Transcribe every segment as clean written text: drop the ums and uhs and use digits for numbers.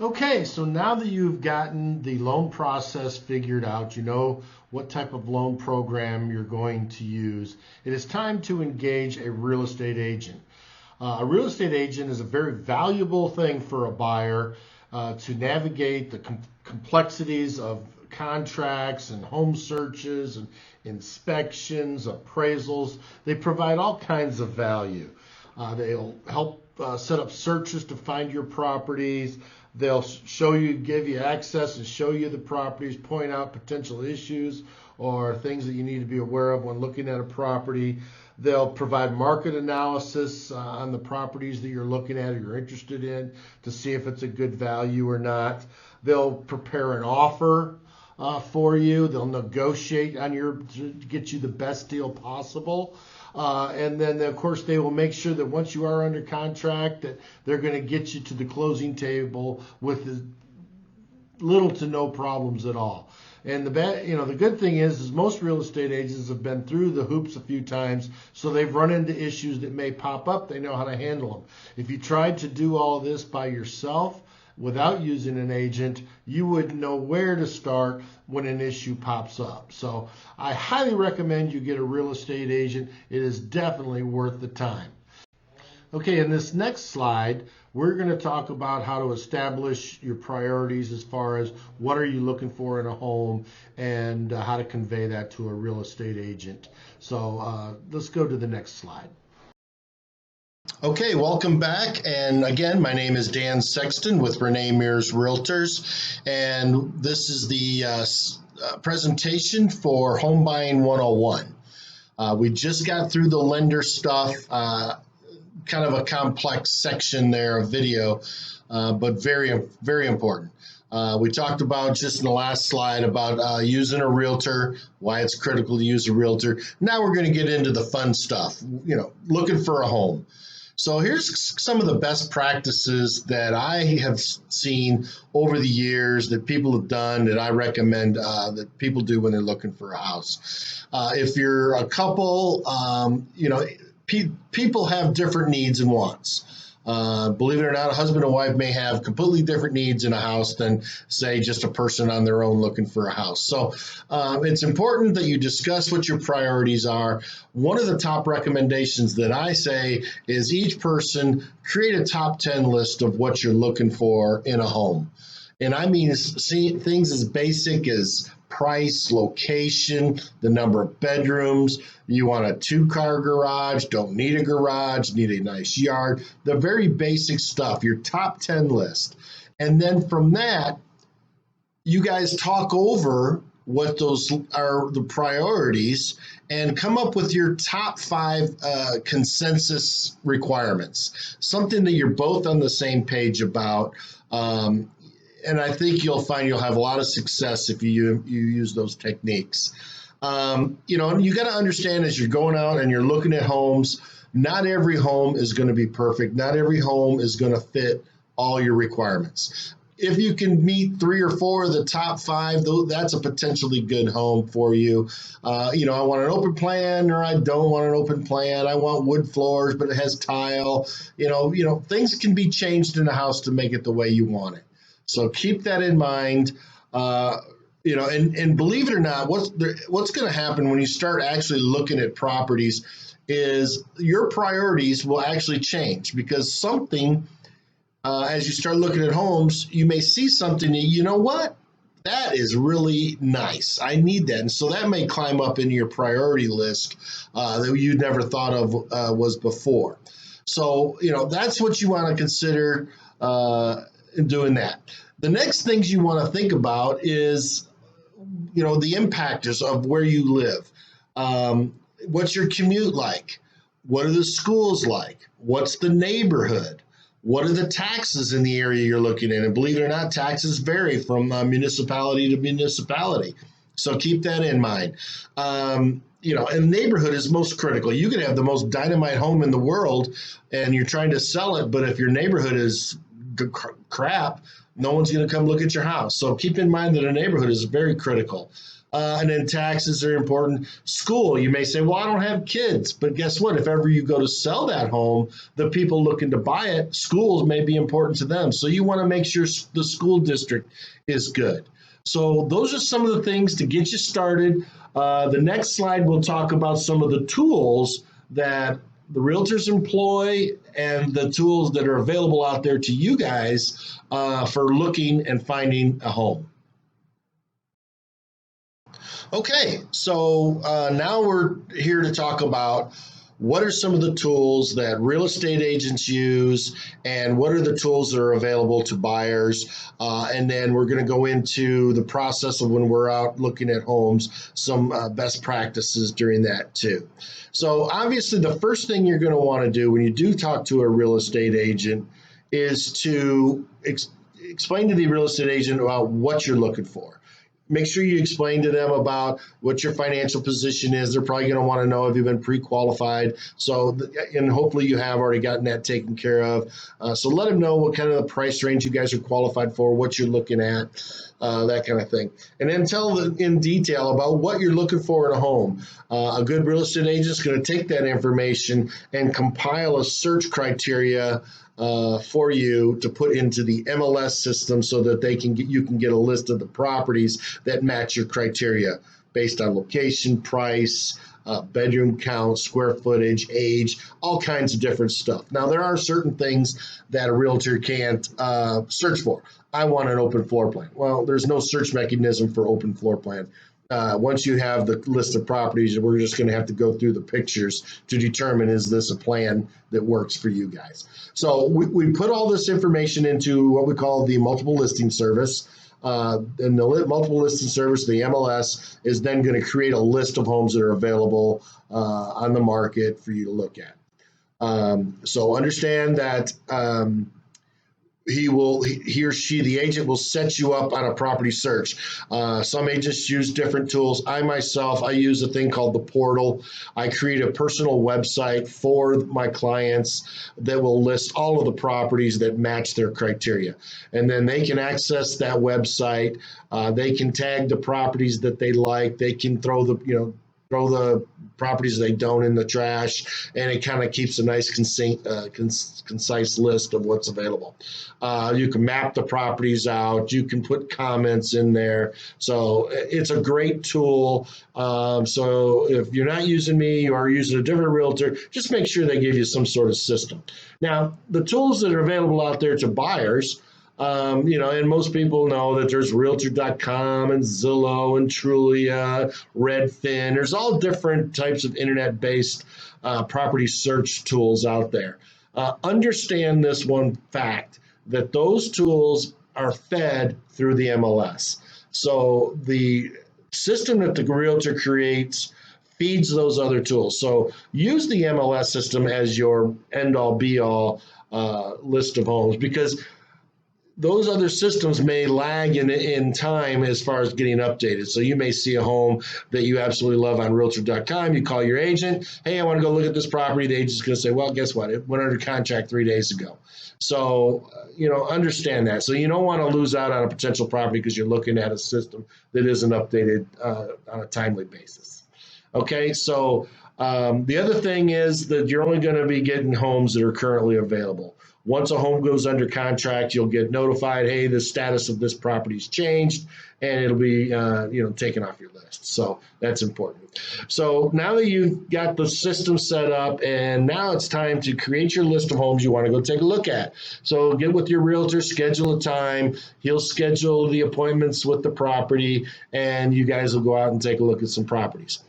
Okay, so now that you've gotten the loan process figured out, you know what type of loan program you're going to use, it is time to engage a real estate agent. A real estate agent is a very valuable thing for a buyer to navigate the complexities of contracts and home searches and inspections, appraisals. They provide all kinds of value. They'll help set up searches to find your properties. They'll show you, give you access and show you the properties, point out potential issues or things that you need to be aware of when looking at a property. They'll provide market analysis on the properties that you're looking at or you're interested in to see if it's a good value or not. They'll prepare an offer for you. They'll negotiate on to get you the best deal possible. And then, of course, they will make sure that once you are under contract, that they're going to get you to the closing table with little to no problems at all. And the good thing is most real estate agents have been through the hoops a few times, so they've run into issues that may pop up. They know how to handle them. If you tried to do all this by yourself, without using an agent, you wouldn't know where to start when an issue pops up. So I highly recommend you get a real estate agent. It is definitely worth the time. Okay, in this next slide, we're going to talk about how to establish your priorities as far as what are you looking for in a home and how to convey that to a real estate agent. So let's go to the next slide. Okay, welcome back. And again, my name is Dan Sexton with Renee Mears Realtors. And this is the presentation for Home Buying 101. We just got through the lender stuff, kind of a complex section there of video, but very, very important. We talked about just in the last slide about using a realtor, why it's critical to use a realtor. Now we're going to get into the fun stuff, looking for a home. So here's some of the best practices that I have seen over the years that people have done that I recommend that people do when they're looking for a house. If you're a couple, people have different needs and wants. Believe it or not, a husband and wife may have completely different needs in a house than, say, just a person on their own looking for a house. So it's important that you discuss what your priorities are. One of the top recommendations that I say is each person create a top 10 list of what you're looking for in a home. And I mean things as basic as price, location, the number of bedrooms. You want a 2-car garage, don't need a garage, need a nice yard, the very basic stuff, your top 10 list. And then from that, you guys talk over what those are the priorities and come up with your top 5 consensus requirements, something that you're both on the same page about. And I think you'll find you'll have a lot of success if you use those techniques. And you got to understand as you're going out and you're looking at homes, not every home is going to be perfect. Not every home is going to fit all your requirements. If you can meet 3 or 4 of the top 5, that's a potentially good home for you. I want an open plan, or I don't want an open plan. I want wood floors, but it has tile. Things can be changed in a house to make it the way you want it. So keep that in mind, and believe it or not, what's going to happen when you start actually looking at properties is your priorities will actually change because something, as you start looking at homes, you may see something that, you know what, that is really nice. I need that. And so that may climb up in your priority list that you never thought of was before. So, that's what you want to consider doing that. The next things you want to think about is, the impactors of where you live. What's your commute like? What are the schools like? What's the neighborhood? What are the taxes in the area you're looking in? And believe it or not, taxes vary from municipality to municipality. So keep that in mind. And neighborhood is most critical. You can have the most dynamite home in the world and you're trying to sell it, but if your neighborhood is crap, no one's going to come look at your house. So keep in mind that a neighborhood is very critical. And then taxes are important. School, you may say, well, I don't have kids. But guess what? If ever you go to sell that home, the people looking to buy it, schools may be important to them. So you want to make sure the school district is good. So those are some of the things to get you started. The next slide, we'll talk about some of the tools that the realtors employ and the tools that are available out there to you guys for looking and finding a home. Okay, so now we're here to talk about what are some of the tools that real estate agents use and what are the tools that are available to buyers. And then we're going to go into the process of when we're out looking at homes, some best practices during that too. So obviously the first thing you're going to want to do when you do talk to a real estate agent is to explain to the real estate agent about what you're looking for. Make sure you explain to them about what your financial position is. They're probably going to want to know if you've been pre-qualified. So, and hopefully you have already gotten that taken care of. So let them know what kind of the price range you guys are qualified for, what you're looking at, that kind of thing. And then tell them in detail about what you're looking for in a home. A good real estate agent is going to take that information and compile a search criteria for you to put into the MLS system so that you can get a list of the properties that match your criteria based on location, price, bedroom count, square footage, age, all kinds of different stuff. Now, there are certain things that a realtor can't search for. I want an open floor plan. Well, there's no search mechanism for open floor plan. Once you have the list of properties, we're just going to have to go through the pictures to determine, is this a plan that works for you guys? So we put all this information into what we call the multiple listing service. And the multiple listing service, the MLS, is then going to create a list of homes that are available on the market for you to look at. So understand that he or she, the agent, will set you up on a property search. Some agents use different tools. I use a thing called the portal. I create a personal website for my clients that will list all of the properties that match their criteria. And then they can access that website. They can tag the properties that they like. They can throw the properties they don't in the trash, and it kind of keeps a nice concise list of what's available. You can map the properties out. You can put comments in there. So it's a great tool. So if you're not using me, you are using a different realtor, just make sure they give you some sort of system. Now, the tools that are available out there to buyers, and most people know that there's Realtor.com and Zillow and Trulia, Redfin. There's all different types of internet-based property search tools out there. Understand this one fact, that those tools are fed through the MLS. So the system that the realtor creates feeds those other tools. So use the MLS system as your end-all, be-all list of homes, because those other systems may lag in time as far as getting updated. So you may see a home that you absolutely love on Realtor.com. You call your agent, hey, I want to go look at this property. The agent's going to say, well, guess what? It went under contract 3 days ago. So, understand that. So you don't want to lose out on a potential property because you're looking at a system that isn't updated on a timely basis. Okay, so the other thing is that you're only going to be getting homes that are currently available. Once a home goes under contract, you'll get notified, hey, the status of this property's changed, and it'll be taken off your list. So that's important. So now that you've got the system set up, and now it's time to create your list of homes you want to go take a look at. So get with your realtor, schedule a time. He'll schedule the appointments with the property, and you guys will go out and take a look at some properties.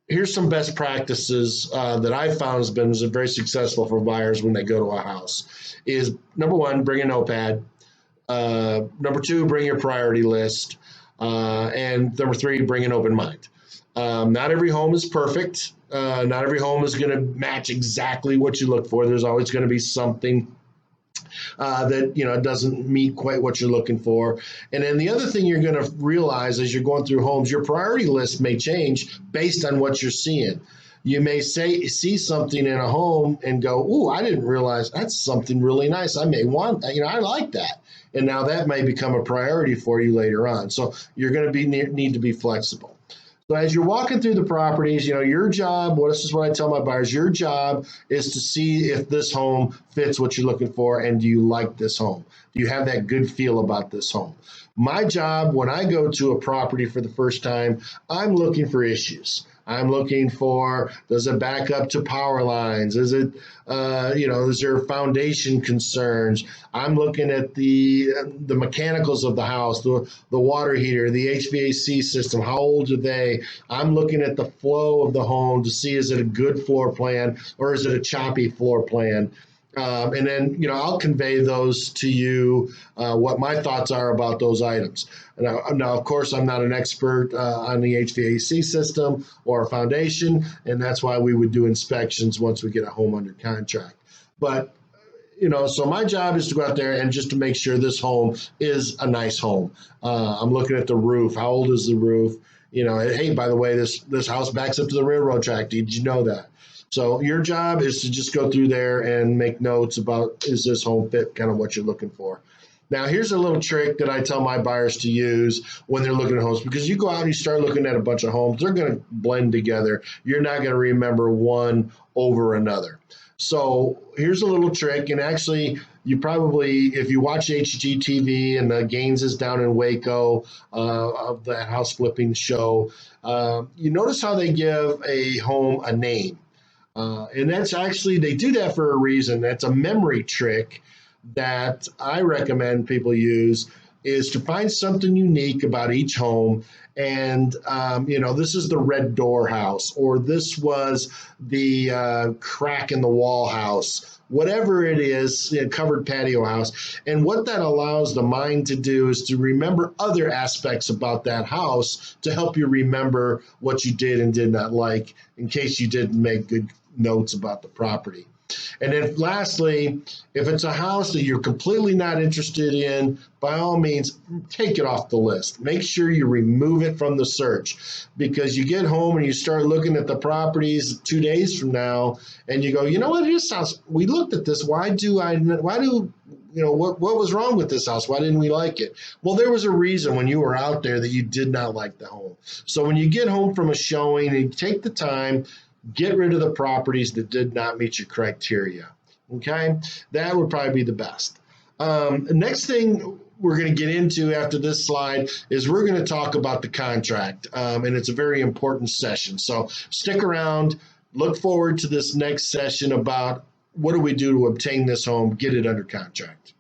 Here's some best practices that I've found has been very successful for buyers when they go to a house. Is number one, bring a notepad. Number two, bring your priority list. And number three, bring an open mind. Not every home is perfect. Not every home is going to match exactly what you look for. There's always going to be something that doesn't meet quite what you're looking for. And then the other thing you're going to realize as you're going through homes, your priority list may change based on what you're seeing. You may see something in a home and go, "Ooh, I didn't realize that's something really nice. I may want that. I like that." And now that may become a priority for you later on. So you're going to need to be flexible. So as you're walking through the properties, your job, this is what I tell my buyers, your job is to see if this home fits what you're looking for, and do you like this home? Do you have that good feel about this home? My job when I go to a property for the first time, I'm looking for issues. I'm looking for, does it back up to power lines? Is it, is there foundation concerns? I'm looking at the mechanicals of the house, the water heater, the HVAC system. How old are they? I'm looking at the flow of the home to see, is it a good floor plan or is it a choppy floor plan? And then, I'll convey those to you, what my thoughts are about those items. Now, of course, I'm not an expert on the HVAC system or a foundation, and that's why we would do inspections once we get a home under contract. But, so my job is to go out there and just to make sure this home is a nice home. I'm looking at the roof. How old is the roof? Hey, by the way, this house backs up to the railroad track. Did you know that? So your job is to just go through there and make notes about, is this home fit kind of what you're looking for? Now, here's a little trick that I tell my buyers to use when they're looking at homes, because you go out and you start looking at a bunch of homes, they're going to blend together. You're not going to remember one over another. So here's a little trick. And actually, you probably, if you watch HGTV and the Gaines is down in Waco of the house flipping show, you notice how they give a home a name. And that's actually, they do that for a reason. That's a memory trick that I recommend people use, is to find something unique about each home. And, this is the red door house, or this was the crack in the wall house, whatever it is, covered patio house. And what that allows the mind to do is to remember other aspects about that house to help you remember what you did and did not like, in case you didn't make good notes about the property. And then lastly, if it's a house that you're completely not interested in, by all means, take it off the list. Make sure you remove it from the search, because you get home and you start looking at the properties 2 days from now and you go, you know what, this house, we looked at this. What was wrong with this house? Why didn't we like it? Well, there was a reason when you were out there that you did not like the home. So when you get home from a showing, and take the time, get rid of the properties that did not meet your criteria. Okay, that would probably be the best. Next thing we're going to get into after this slide is we're going to talk about the contract, and it's a very important session. So stick around. Look forward to this next session about what do we do to obtain this home, get it under contract.